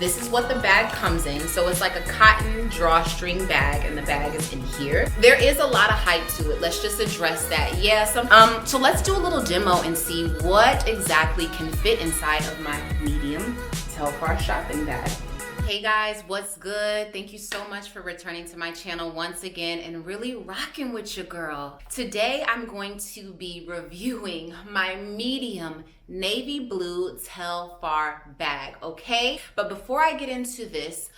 This is what the bag comes in. So it's like a cotton drawstring bag, and the bag is in here. There is a lot of height to it. Let's just address that. Yeah, so let's do a little demo and see what exactly can fit inside of my medium Telfar shopping bag. Hey guys, what's good? Thank you so much for returning to my channel once again and really rocking with your girl. Today I'm going to be reviewing my medium navy blue Telfar bag, okay? But before I get into this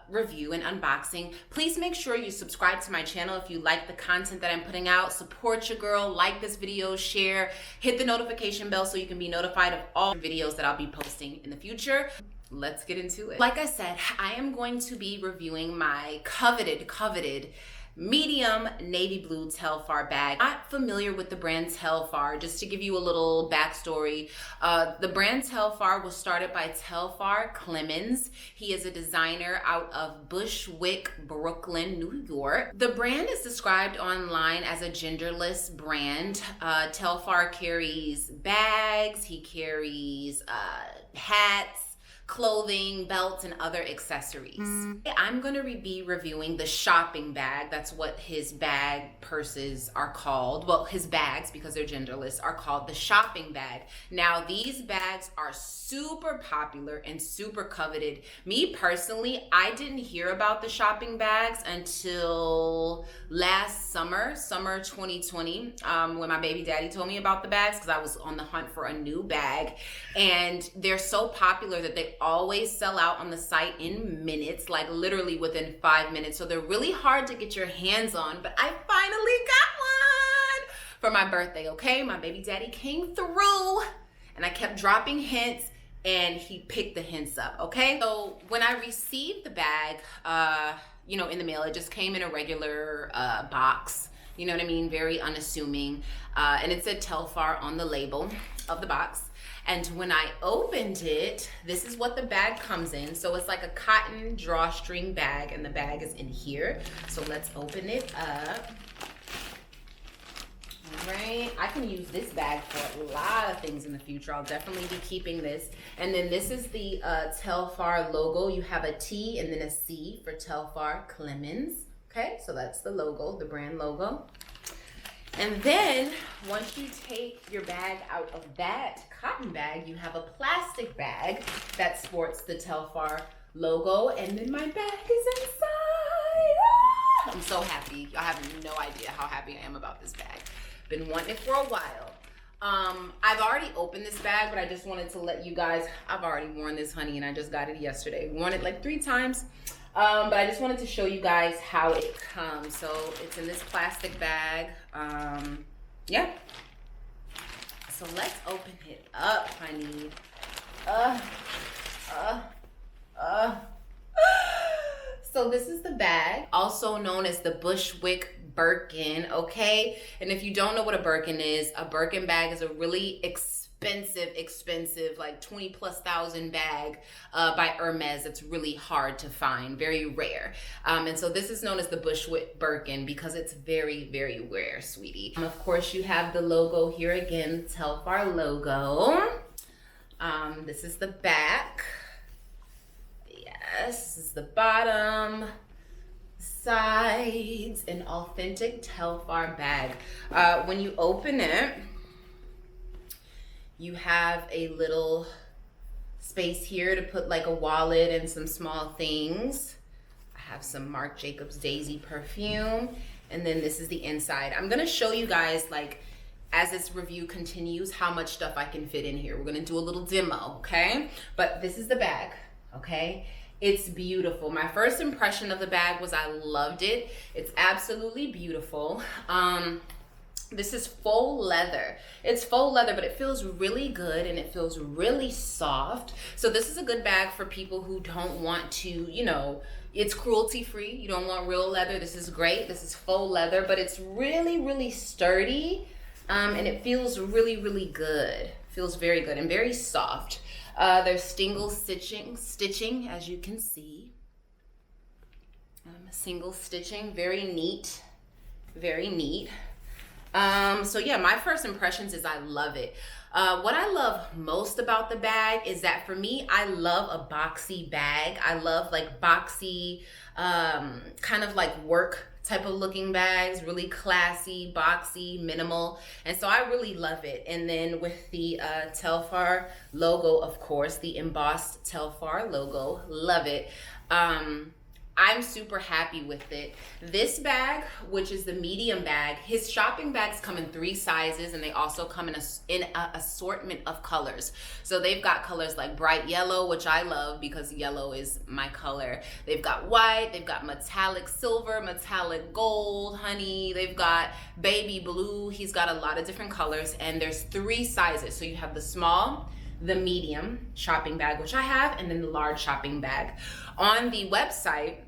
review and unboxing, please make sure you subscribe to my channel if you like the content that I'm putting out. Support your girl, like this video, share, hit the notification bell so you can be notified of all videos that I'll be posting in the future. Let's get into it. Like I said, I am going to be reviewing my coveted medium navy blue Telfar bag. I'm not familiar with the brand Telfar. Just to give you a little backstory, the brand Telfar was started by Telfar Clemens. He is a designer out of Buswhick, Brooklyn, New York. The brand is described online as a genderless brand. Telfar carries bags, he carries hats, clothing, belts, and other accessories. I'm gonna be reviewing the shopping bag. That's what his bag purses are called. Well, his bags, because they're genderless, are called the shopping bag. Now, these bags are super popular and super coveted. Me personally, I didn't hear about the shopping bags until last summer 2020, when my baby daddy told me about the bags, because I was on the hunt for a new bag. And they're so popular that they always sell out on the site in minutes, like literally within 5 minutes. So they're really hard to get your hands on, but I finally got one for my birthday, okay? My baby daddy came through and I kept dropping hints and he picked the hints up, okay? So when I received the bag, you know, in the mail, it just came in a regular box, you know what I mean? Very unassuming. And it said Telfar on the label of the box. And when I opened it, this is what the bag comes in. So it's like a cotton drawstring bag, and the bag is in here. So let's open it up. All right, I can use this bag for a lot of things in the future. I'll definitely be keeping this. And then this is the Telfar logo. You have a T and then a C for Telfar Clemens. Okay, so that's the logo, the brand logo. And then once you take your bag out of that cotton bag, you have a plastic bag that sports the Telfar logo, and then my bag is inside. Ah! I'm so happy. I have no idea how happy I am about this bag. Been wanting it for a while. I've already opened this bag, but I just wanted to let you guys, I've already worn this, honey, and I just got it yesterday. Worn it like 3 times. But I just wanted to show you guys how it comes. So it's in this plastic bag. Yeah. So let's open it up, honey. So this is the bag, also known as the Buswhick Birkin, okay? And if you don't know what a Birkin is, a Birkin bag is a really expensive, like 20,000+ bag by Hermes. It's really hard to find, very rare. And so this is known as the Buswhick Birkin because it's very, very rare, sweetie. And of course, you have the logo here again, Telfar logo. This is the back. Yes, this is the bottom. Sides, an authentic Telfar bag. When you open it, you have a little space here to put like a wallet and some small things. I have some Marc Jacobs Daisy perfume. And then this is the inside. I'm gonna show you guys, like, as this review continues, how much stuff I can fit in here. We're gonna do a little demo, okay? But this is the bag, okay? It's beautiful. My first impression of the bag was I loved it. It's absolutely beautiful. This is faux leather. It's faux leather, but it feels really good and it feels really soft. So this is a good bag for people who don't want to, you know, it's cruelty free. You don't want real leather. This is great. This is faux leather, but it's really, really sturdy. And it feels really, really good. Feels very good and very soft. There's single stitching, as you can see. Single stitching, very neat, very neat. So yeah, my first impressions is I love it. What I love most about the bag is that for me, I love a boxy bag. I love like boxy, kind of like work type of looking bags, really classy, boxy, minimal. And so I really love it. And then with the Telfar logo, of course, the embossed Telfar logo, love it. I'm super happy with it. This bag, which is the medium bag, his shopping bags come in 3 sizes, and they also come in an assortment of colors. So they've got colors like bright yellow, which I love because yellow is my color. They've got white, they've got metallic silver, metallic gold, honey. They've got baby blue. He's got a lot of different colors, and there's 3 sizes. So you have the small, the medium shopping bag, which I have, and then the large shopping bag. On the website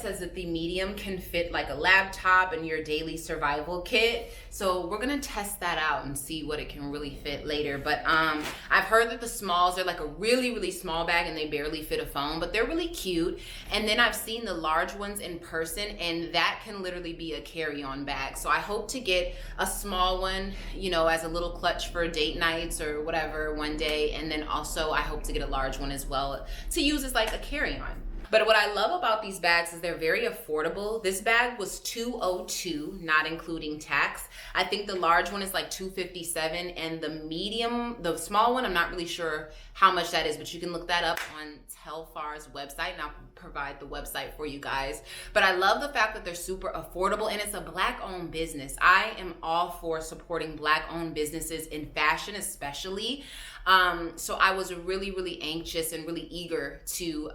says that the medium can fit like a laptop and your daily survival kit. So we're gonna test that out and see what it can really fit later. But I've heard that the smalls are like a really, really small bag and they barely fit a phone, but they're really cute. And then I've seen the large ones in person, and that can literally be a carry-on bag. So I hope to get a small one, you know, as a little clutch for date nights or whatever one day. And then also I hope to get a large one as well to use as like a carry-on. But what I love about these bags is they're very affordable. This bag was $202, not including tax. I think the large one is like $257, and the small one, I'm not really sure how much that is, but you can look that up on Telfar's website, and I'll provide the website for you guys. But I love the fact that they're super affordable, and it's a Black-owned business. I am all for supporting Black-owned businesses in fashion, especially. So I was really, really anxious and really eager to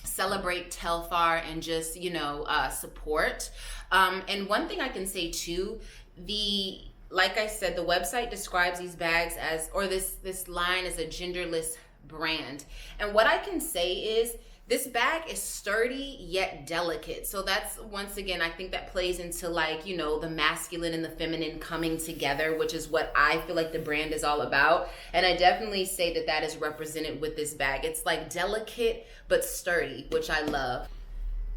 celebrate Telfar and just, you know, support. And one thing I can say too, like I said, the website describes these bags as, or this line as a genderless brand. And what I can say is this bag is sturdy yet delicate. So that's, once again, I think that plays into like, you know, the masculine and the feminine coming together, which is what I feel like the brand is all about. And I definitely say that that is represented with this bag. It's like delicate but sturdy, which I love.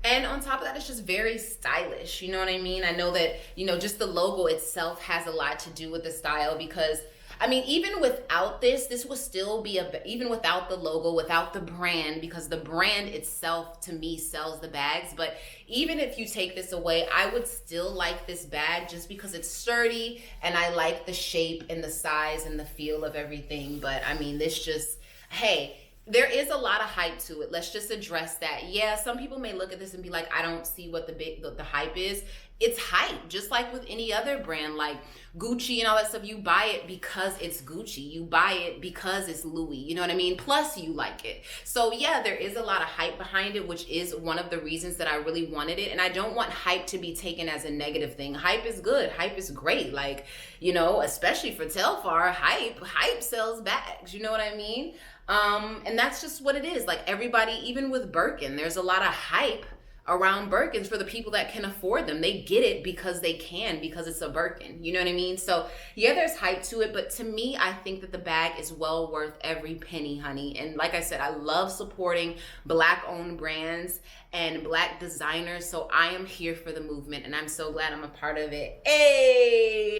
And on top of that, it's just very stylish. You know what I mean? I know that, you know, just the logo itself has a lot to do with the style, because I mean, even without this would still be even without the logo, without the brand, because the brand itself to me sells the bags. But even if you take this away, I would still like this bag just because it's sturdy and I like the shape and the size and the feel of everything. But I mean, this just, hey, there is a lot of hype to it. Let's just address that. Yeah, some people may look at this and be like, I don't see what the hype is. It's hype, just like with any other brand, like Gucci and all that stuff. You buy it because it's Gucci. You buy it because it's Louis. You know what I mean? Plus, you like it. So yeah, there is a lot of hype behind it, which is one of the reasons that I really wanted it. And I don't want hype to be taken as a negative thing. Hype is good. Hype is great. Like, you know, especially for Telfar, hype sells bags. You know what I mean? And that's just what it is. Like everybody, even with Birkin, there's a lot of hype around Birkins for the people that can afford them. They get it because they can, because it's a Birkin. You know what I mean? So yeah, there's hype to it, but to me, I think that the bag is well worth every penny, honey. And like I said, I love supporting Black-owned brands and Black designers. So I am here for the movement, and I'm so glad I'm a part of it. Hey!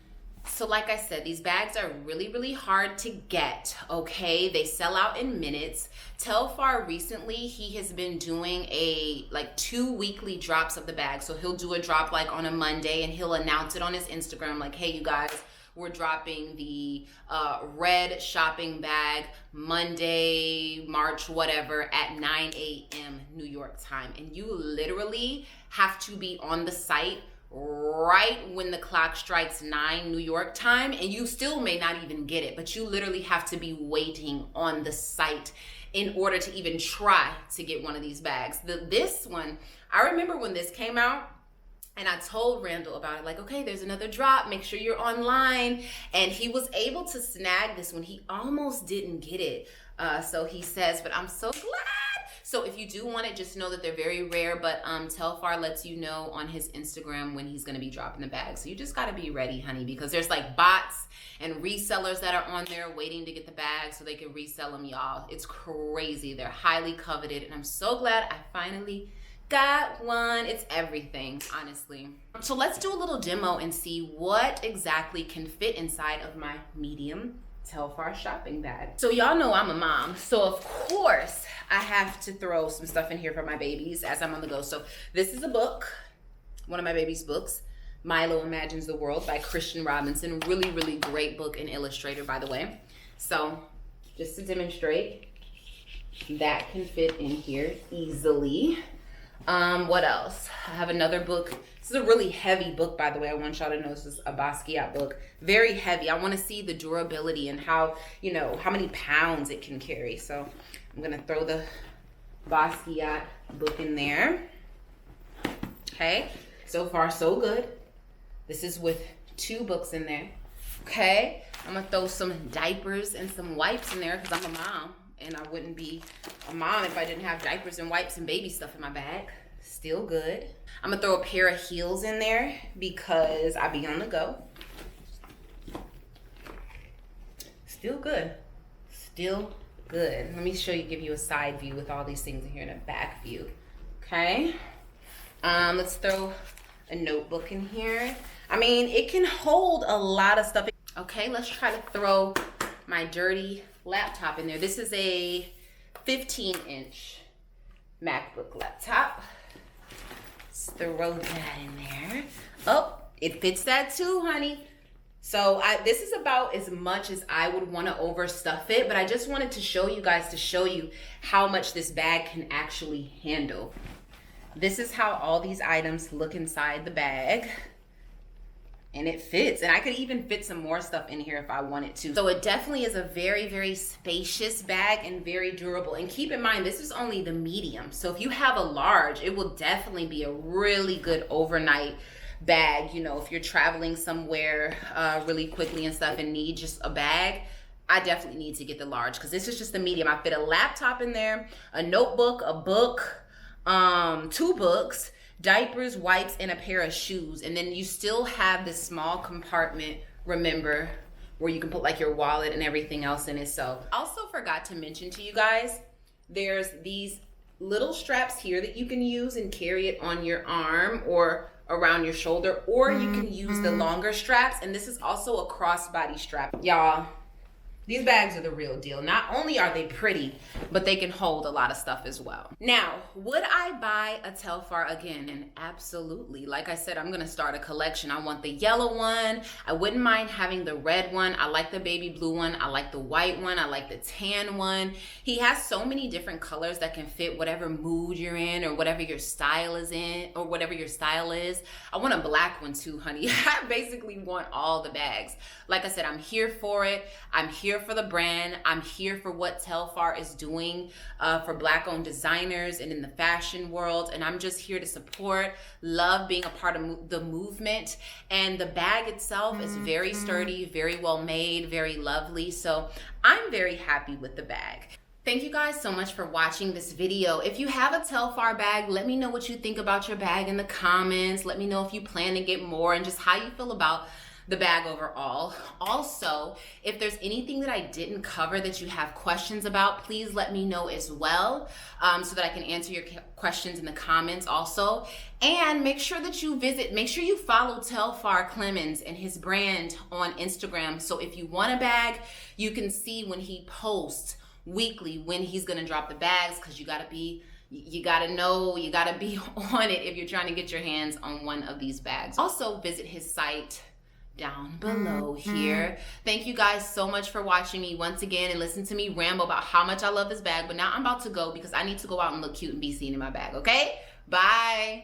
So like I said, these bags are really, really hard to get, okay? They sell out in minutes. Telfar recently, he has been doing like 2 weekly drops of the bag. So he'll do a drop like on a Monday, and he'll announce it on his Instagram like, hey, you guys, we're dropping the red shopping bag Monday, March, whatever, at 9 a.m. New York time. And you literally have to be on the site right when the clock strikes 9 New York time, and you still may not even get it, but you literally have to be waiting on the site in order to even try to get one of these bags. This one, I remember when this came out, and I told Randall about it, like, okay, there's another drop, make sure you're online. And he was able to snag this one. He almost didn't get it. So he says, but I'm so glad. So if you do want it, just know that they're very rare, but Telfar lets you know on his Instagram when he's gonna be dropping the bag. So you just gotta be ready, honey, because there's like bots and resellers that are on there waiting to get the bag so they can resell them, y'all. It's crazy. They're highly coveted, and I'm so glad I finally got one. It's everything, honestly. So let's do a little demo and see what exactly can fit inside of my medium Telfar shopping bag. So y'all know I'm a mom, so of course I have to throw some stuff in here for my babies as I'm on the go. So this is a book, one of my baby's books, Milo Imagines the World by DeJaneRobinson. Really, really great book and illustrator, by the way. So just to demonstrate, that can fit in here easily. What else? I have another book. This is a really heavy book, by the way. I want y'all to know this is a Basquiat book. Very heavy. I want to see the durability and how, you know, how many pounds it can carry. So I'm going to throw the Basquiat book in there. Okay. So far, so good. This is with 2 books in there. Okay. I'm going to throw some diapers and some wipes in there because I'm a mom. And I wouldn't be a mom if I didn't have diapers and wipes and baby stuff in my bag. Still good. I'm gonna throw a pair of heels in there because I be on the go. Still good. Still good. Let me give you a side view with all these things in here and a back view. Okay. Let's throw a notebook in here. I mean, it can hold a lot of stuff. Okay, let's try to throw my dirty laptop in there. This is a 15-inch MacBook laptop. Let's throw that in there. Oh, it fits that too, honey. So this is about as much as I would want to overstuff it, but I just wanted to show you guys, to show you how much this bag can actually handle. This is how all these items look inside the bag. And it fits, and I could even fit some more stuff in here if I wanted to. So it definitely is a very, very spacious bag and very durable. And keep in mind, this is only the medium. So if you have a large, it will definitely be a really good overnight bag. You know, if you're traveling somewhere really quickly and stuff and need just a bag, I definitely need to get the large because this is just the medium. I fit a laptop in there, a notebook, a book, 2 books, diapers, wipes, and a pair of shoes. And then you still have this small compartment, remember, where you can put like your wallet and everything else in it. So also forgot to mention to you guys, there's these little straps here that you can use and carry it on your arm or around your shoulder, or you can use the longer straps. And this is also a crossbody strap. Y'all, these bags are the real deal. Not only are they pretty, but they can hold a lot of stuff as well. Now, would I buy a Telfar again? And absolutely. Like I said, I'm gonna start a collection. I want the yellow one. I wouldn't mind having the red one. I like the baby blue one. I like the white one. I like the tan one. He has so many different colors that can fit whatever mood you're in or whatever your style is in, or whatever your style is. I want a black one too, honey. I basically want all the bags. Like I said, I'm here for it. I'm here for the brand. I'm here for what Telfar is doing for Black-owned designers and in the fashion world. And I'm just here to support, love being a part of the movement. And the bag itself is very sturdy, very well made, very lovely. So I'm very happy with the bag. Thank you guys so much for watching this video. If you have a Telfar bag, let me know what you think about your bag in the comments. Let me know if you plan to get more and just how you feel about the bag overall. Also, if there's anything that I didn't cover that you have questions about, please let me know as well, so that I can answer your questions in the comments also. And make sure that you make sure you follow Telfar Clemens and his brand on Instagram. So if you want a bag, you can see when he posts weekly when he's gonna drop the bags, because you gotta be on it if you're trying to get your hands on one of these bags. Also, visit his site down below here. Thank you guys so much for watching me once again and listen to me ramble about how much I love this bag. But now I'm about to go because I need to go out and look cute and be seen in my bag, okay? Bye.